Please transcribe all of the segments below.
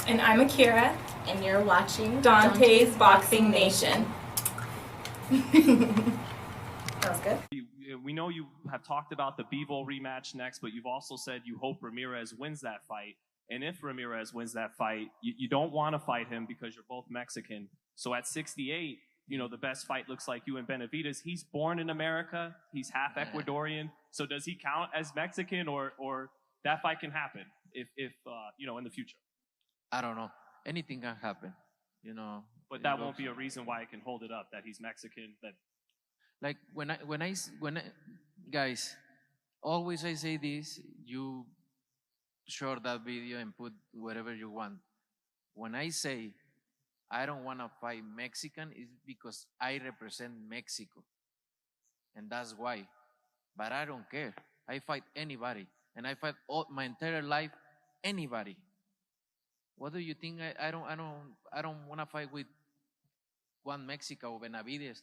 And I'm Akira. And you're watching Dante's Boxing Nation. That was good. We know you have talked about the Bivol rematch next, but you've also said you hope Ramirez wins that fight. And if Ramirez wins that fight, you don't want to fight him because you're both Mexican. So at 68, the best fight looks like you and Benavidez. He's born in America. He's half Ecuadorian. So does he count as Mexican, or that fight can happen if in the future? I don't know. Anything can happen, But that won't be a reason why I can hold it up that he's Mexican. That like when I guys, always I say this. You share that video and put whatever you want. When I say I don't want to fight Mexican, it's because I represent Mexico, and that's why. But I don't care. I fight anybody, and I fight my entire life anybody. What do you think? I don't want to fight with one Mexico or Benavidez.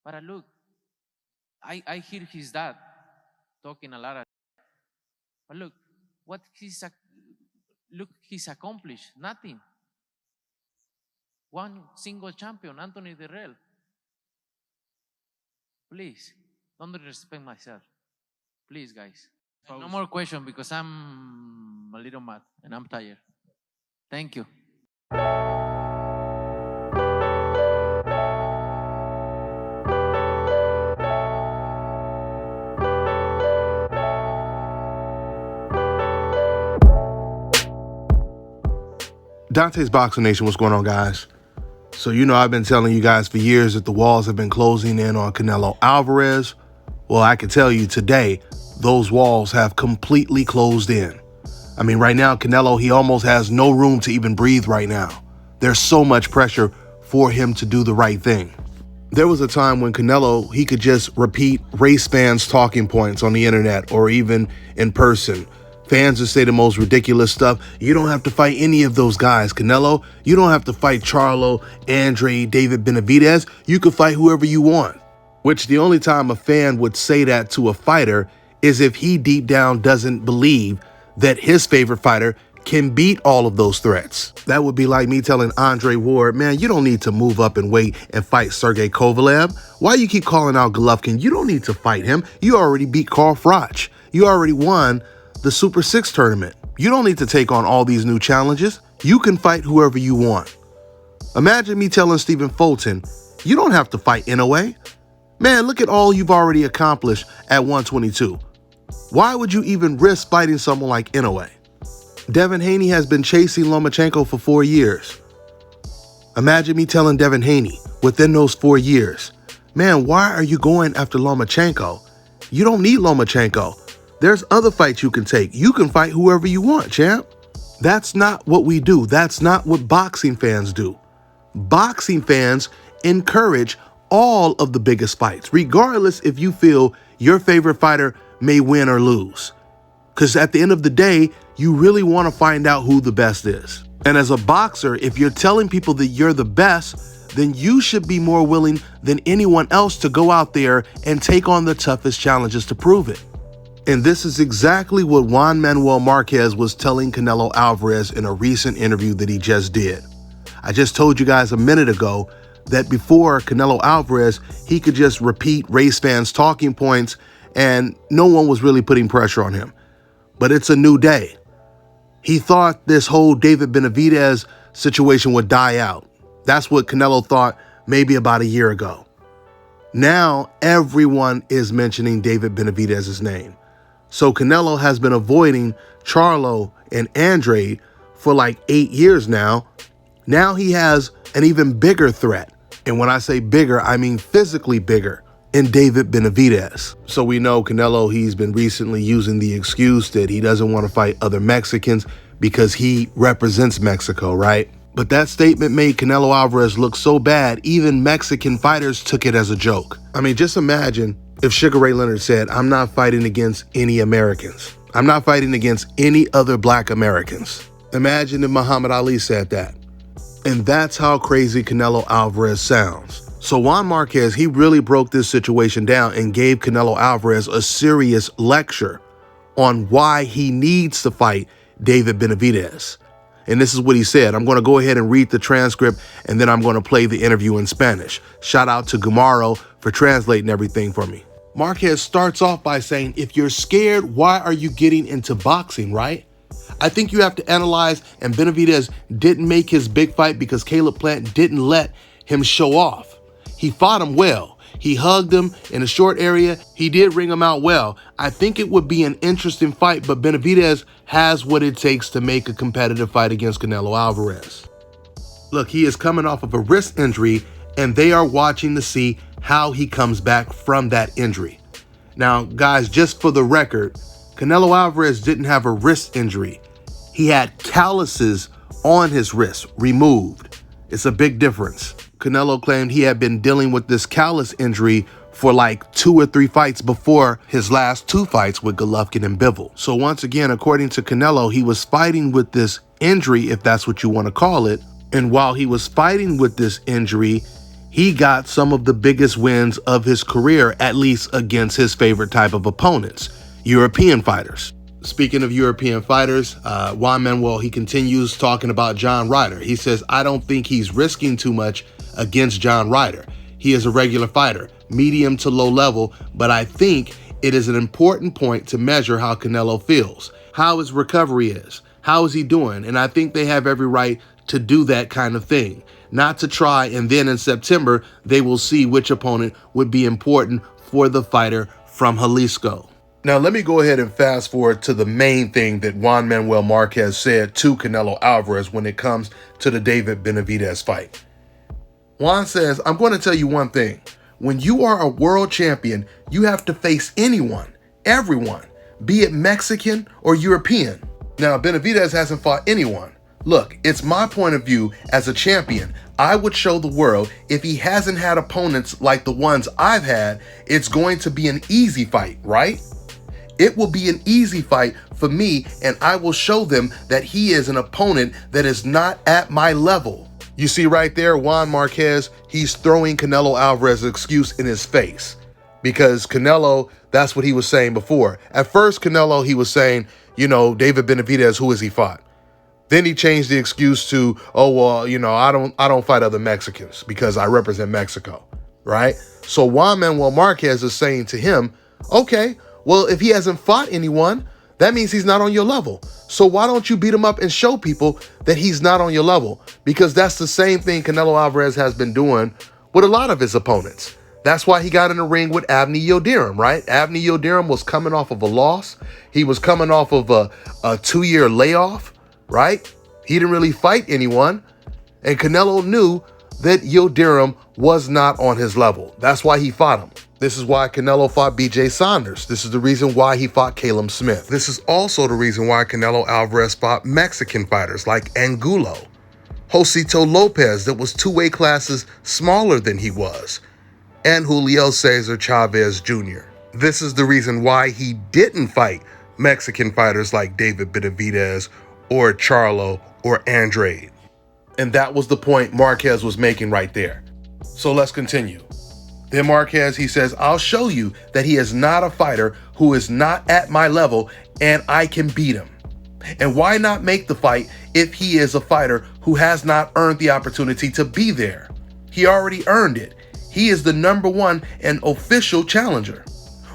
But look, I hear his dad talking a lot. But look, what he's accomplished nothing. One single champion, Anthony Dirrell. Please, don't disrespect myself. Please, guys. No more question because I'm a little mad and I'm tired. Thank you. Dante's Boxing Nation, what's going on, guys? So, I've been telling you guys for years that the walls have been closing in on Canelo Alvarez. Well, I can tell you today, those walls have completely closed in. I mean, right now, Canelo, he almost has no room to even breathe right now. There's so much pressure for him to do the right thing. There was a time when Canelo, he could just repeat race fans' talking points on the internet or even in person. Fans would say the most ridiculous stuff. You don't have to fight any of those guys, Canelo. You don't have to fight Charlo, Andre, David Benavidez. You can fight whoever you want. Which the only time a fan would say that to a fighter is if he deep down doesn't believe that his favorite fighter can beat all of those threats. That would be like me telling Andre Ward, man, you don't need to move up and weight and fight Sergey Kovalev. Why you keep calling out Golovkin? You don't need to fight him. You already beat Carl Froch. You already won the Super 6 tournament. You don't need to take on all these new challenges. You can fight whoever you want. Imagine me telling Stephen Fulton, you don't have to fight Inoue. Man, look at all you've already accomplished at 122. Why would you even risk fighting someone like Inoue? Devin Haney has been chasing Lomachenko for 4 years. Imagine me telling Devin Haney within those 4 years, man, why are you going after Lomachenko? You don't need Lomachenko. There's other fights you can take. You can fight whoever you want, champ. That's not what we do. That's not what boxing fans do. Boxing fans encourage all of the biggest fights, regardless if you feel your favorite fighter may win or lose. Because at the end of the day, you really want to find out who the best is. And as a boxer, if you're telling people that you're the best, then you should be more willing than anyone else to go out there and take on the toughest challenges to prove it. And this is exactly what Juan Manuel Marquez was telling Canelo Alvarez in a recent interview that he just did. I just told you guys a minute ago that before Canelo Alvarez, he could just repeat race fans' talking points and no one was really putting pressure on him. But it's a new day. He thought this whole David Benavidez situation would die out. That's what Canelo thought maybe about a year ago. Now everyone is mentioning David Benavidez's name. So Canelo has been avoiding Charlo and Andre for like 8 years now. Now he has an even bigger threat. And when I say bigger, I mean physically bigger in David Benavidez. So we know Canelo, he's been recently using the excuse that he doesn't want to fight other Mexicans because he represents Mexico, right? But that statement made Canelo Alvarez look so bad, even Mexican fighters took it as a joke. I mean, just imagine if Sugar Ray Leonard said, I'm not fighting against any Americans. I'm not fighting against any other black Americans. Imagine if Muhammad Ali said that. And that's how crazy Canelo Alvarez sounds. So Juan Marquez, he really broke this situation down and gave Canelo Alvarez a serious lecture on why he needs to fight David Benavidez. And this is what he said. I'm going to go ahead and read the transcript, and then I'm going to play the interview in Spanish. Shout out to Gumaro for translating everything for me. Marquez starts off by saying, if you're scared, why are you getting into boxing, right? I think you have to analyze, and Benavidez didn't make his big fight because Caleb Plant didn't let him show off. He fought him well. He hugged him in a short area. He did ring him out well. I think it would be an interesting fight, but Benavidez has what it takes to make a competitive fight against Canelo Alvarez. Look, he is coming off of a wrist injury, and they are watching to see how he comes back from that injury. Now, guys, just for the record, Canelo Alvarez didn't have a wrist injury. He had calluses on his wrist removed. It's a big difference. Canelo claimed he had been dealing with this callus injury for like 2 or 3 fights before his last 2 fights with Golovkin and Bivol. So once again, according to Canelo, he was fighting with this injury, if that's what you want to call it. And while he was fighting with this injury, he got some of the biggest wins of his career, at least against his favorite type of opponents, European fighters. Speaking of European fighters, Juan Manuel, he continues talking about John Ryder. He says, I don't think he's risking too much against John Ryder. He is a regular fighter, medium to low level, but I think it is an important point to measure how Canelo feels, how his recovery is, how is he doing, and I think they have every right to do that kind of thing, not to try and then in September they will see which opponent would be important for the fighter from Jalisco. Now, let me go ahead and fast forward to the main thing that Juan Manuel Marquez said to Canelo Alvarez when it comes to the David Benavidez fight. Juan says, I'm going to tell you one thing. When you are a world champion, you have to face anyone, everyone, be it Mexican or European. Now, Benavidez hasn't fought anyone. Look, it's my point of view as a champion. I would show the world if he hasn't had opponents like the ones I've had, it's going to be an easy fight, right? It will be an easy fight for me, and I will show them that he is an opponent that is not at my level. You see right there, Juan Marquez, he's throwing Canelo Alvarez's excuse in his face. Because Canelo, that's what he was saying before. At first, Canelo, he was saying, you know, David Benavidez, who has he fought? Then he changed the excuse to, oh, well, you know, I don't fight other Mexicans because I represent Mexico, right? So Juan Manuel Marquez is saying to him, okay, well, if he hasn't fought anyone, that means he's not on your level. So why don't you beat him up and show people that he's not on your level? Because that's the same thing Canelo Alvarez has been doing with a lot of his opponents. That's why he got in the ring with Avni Yildirim, right? Avni Yildirim was coming off of a loss. He was coming off of a 2-year layoff, right? He didn't really fight anyone. And Canelo knew that Yildirim was not on his level. That's why he fought him. This is why Canelo fought BJ Saunders. This is the reason why he fought Caleb Smith. This is also the reason why Canelo Alvarez fought Mexican fighters like Angulo, Josito Lopez, that was 2 weight classes smaller than he was, and Julio Cesar Chavez Jr. This is the reason why he didn't fight Mexican fighters like David Benavidez or Charlo or Andrade. And that was the point Marquez was making right there. So let's continue. Then Marquez, he says, I'll show you that he is not a fighter who is not at my level and I can beat him. And why not make the fight if he is a fighter who has not earned the opportunity to be there? He already earned it. He is the #1 and official challenger.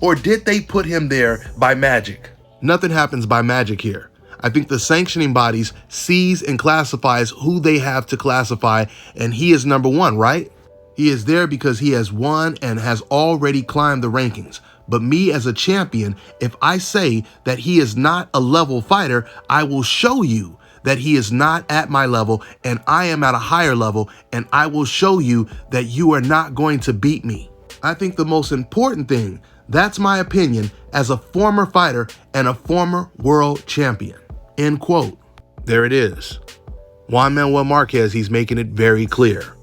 Or did they put him there by magic? Nothing happens by magic here. I think the sanctioning bodies sees and classifies who they have to classify, and he is #1, right? He is there because he has won and has already climbed the rankings. But me as a champion, if I say that he is not a level fighter, I will show you that he is not at my level and I am at a higher level, and I will show you that you are not going to beat me. I think the most important thing, that's my opinion as a former fighter and a former world champion. End quote. There it is. Juan Manuel Marquez, he's making it very clear.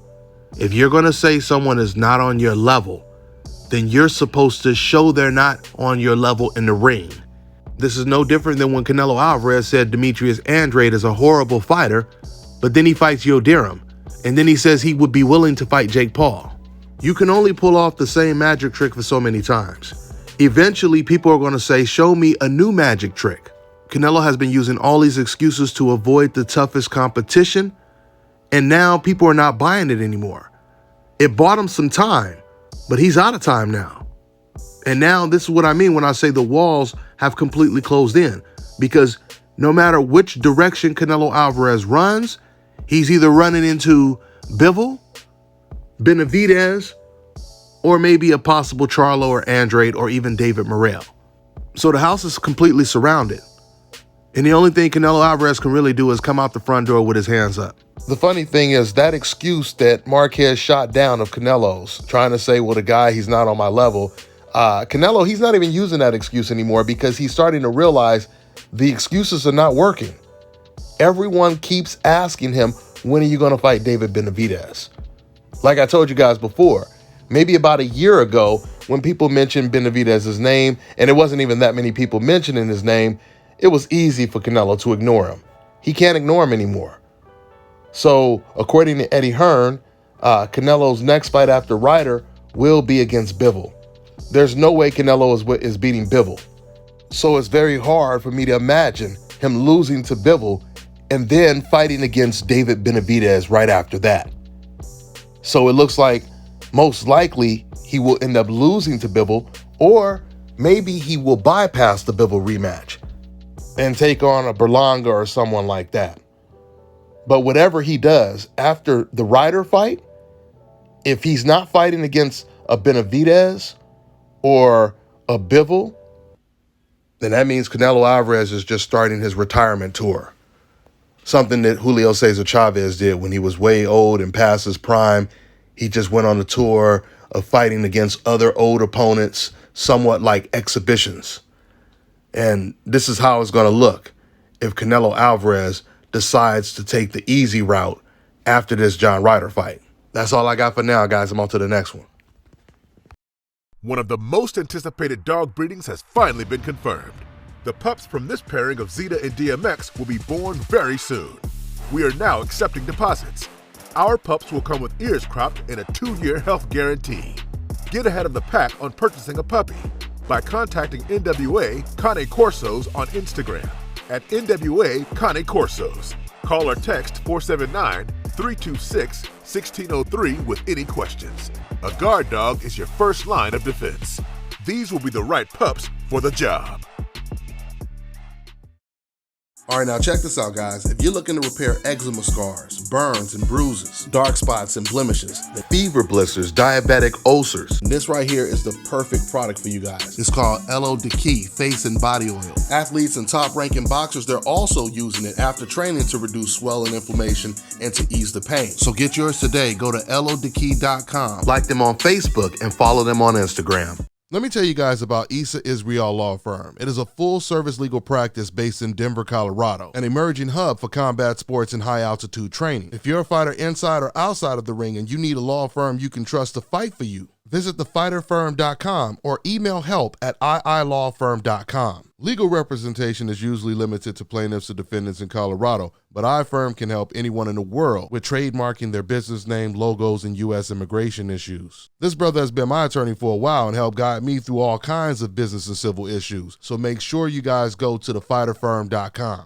If you're going to say someone is not on your level, then you're supposed to show they're not on your level in the ring. This is no different than when Canelo Alvarez said Demetrius Andrade is a horrible fighter, but then he fights Yildirim, and then he says he would be willing to fight Jake Paul. You can only pull off the same magic trick for so many times. Eventually, people are going to say, show me a new magic trick. Canelo has been using all these excuses to avoid the toughest competition, and now people are not buying it anymore. It bought him some time, but he's out of time now. And now this is what I mean when I say the walls have completely closed in, because no matter which direction Canelo Alvarez runs, he's either running into Bivol, Benavidez, or maybe a possible Charlo or Andrade or even David Morrell. So the house is completely surrounded. And the only thing Canelo Alvarez can really do is come out the front door with his hands up. The funny thing is that excuse that Marquez shot down of Canelo's, trying to say, well, the guy, he's not on my level. Canelo, he's not even using that excuse anymore because he's starting to realize the excuses are not working. Everyone keeps asking him, when are you going to fight David Benavidez? Like I told you guys before, maybe about a year ago when people mentioned Benavidez's name, and it wasn't even that many people mentioning his name, it was easy for Canelo to ignore him. He can't ignore him anymore. So according to Eddie Hearn, Canelo's next fight after Ryder will be against Bivol. There's no way Canelo is beating Bivol. So it's very hard for me to imagine him losing to Bivol and then fighting against David Benavidez right after that. So it looks like most likely he will end up losing to Bivol, or maybe he will bypass the Bivol rematch and take on a Berlanga or someone like that. But whatever he does after the Ryder fight, if he's not fighting against a Benavidez or a Bivol, then that means Canelo Alvarez is just starting his retirement tour. Something that Julio Cesar Chavez did when he was way old and past his prime. He just went on a tour of fighting against other old opponents, somewhat like exhibitions. And this is how it's going to look if Canelo Alvarez decides to take the easy route after this John Ryder fight. That's all I got for now, guys. I'm on to the next one. One of the most anticipated dog breedings has finally been confirmed. The pups from this pairing of Zeta and DMX will be born very soon. We are now accepting deposits. Our pups will come with ears cropped and a 2-year health guarantee. Get ahead of the pack on purchasing a puppy by contacting NWA Cane Corsos on Instagram at NWA Cane Corsos. Call or text 479-326-1603 with any questions. A guard dog is your first line of defense. These will be the right pups for the job. All right, now check this out, guys. If you're looking to repair eczema scars, burns and bruises, dark spots and blemishes, the fever blisters, diabetic ulcers, this right here is the perfect product for you guys. It's called Elo Diki Face and Body Oil. Athletes and top-ranking boxers, they're also using it after training to reduce swelling, inflammation, and to ease the pain. So get yours today. Go to elodiki.com, like them on Facebook, and follow them on Instagram. Let me tell you guys about Issa Israel Law Firm. It is a full-service legal practice based in Denver, Colorado, an emerging hub for combat sports and high-altitude training. If you're a fighter inside or outside of the ring and you need a law firm you can trust to fight for you, visit thefighterfirm.com or email help@iilawfirm.com. Legal representation is usually limited to plaintiffs or defendants in Colorado, but iFirm can help anyone in the world with trademarking their business name, logos, and U.S. immigration issues. This brother has been my attorney for a while and helped guide me through all kinds of business and civil issues, so make sure you guys go to thefighterfirm.com.